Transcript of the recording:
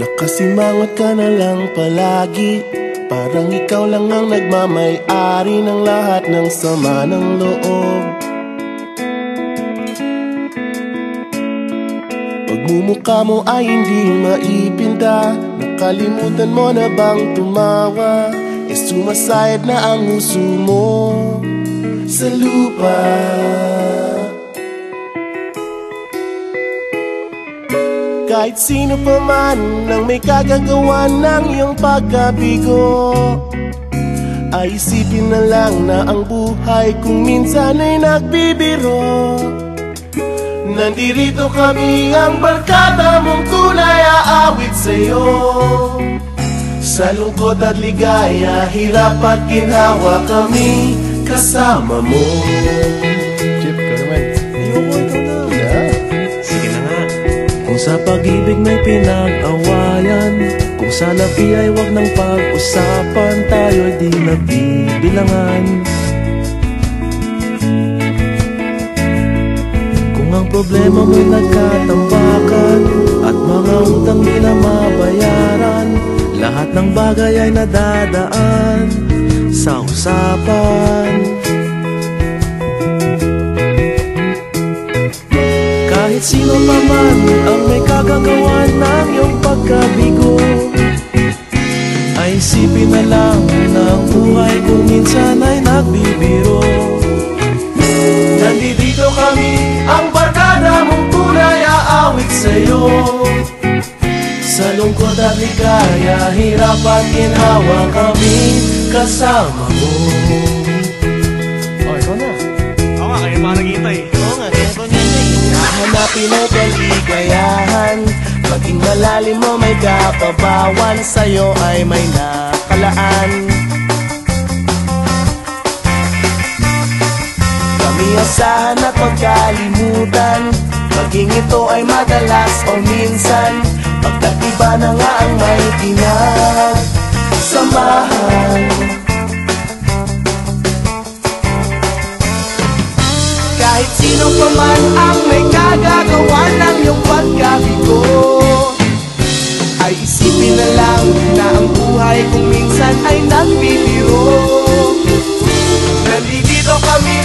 Nakasimangot ka na lang palagi, parang ikaw lang ang nagmamay-ari ng lahat ng sama ng loob. Pagmumukha mo ay hindi maipinta, nakalimutan mo na bang tumawa? Sumasayad na ang huso mo sa lupa. Kahit sino pa man ang may kagagawa ng iyong pagkabigo, ay isipin na lang na ang buhay kung minsan ay nagbibiro. Nandirito kami, ang barkada mong tunay aawit sa'yo. Sa lungkot at ligaya, hirap at ginhawa, kami kasama mo. Chip, ka naman. Ayoko, ikaw na. Yeah. Sige na nga. Kung sa pag-ibig may pinag-awayan, kung sa labi ay wag nang pag-usapan, tayo'y di nagbibilangan. Kung ang problema mo'y nagkatambakan at mga utang di na mabayaran, lahat ng bagay ay nadadaan sa usapan. Kahit sino pa man ang may kagagawa ng iyong pagkabigo, ay isipin na lang na ang buhay kung minsan ay nagbibiro. Nandito kami, ang barkada mong tunay aawit sa'yo. Sa lungkot at ligaya, hirap at ginhawa, kami kasama mo. Oh, ikaw na. Oo nga, kayo parang kita eh. Oo nga, kaya ko niyan eh. Nahanapin ay kaligayahan, maging malalim mo may kapabawan, sa'yo ay may nakalaan. Kami asahan at magkalimutan, maging ito ay madalas o minsan, pagkatiba na nga ang may pinagsamahan. Kahit sino pa man ang may kagagawa ng iyong pagkabigo, ay isipin na lang na ang buhay kung minsan ay nagbibiro. Nandito kami,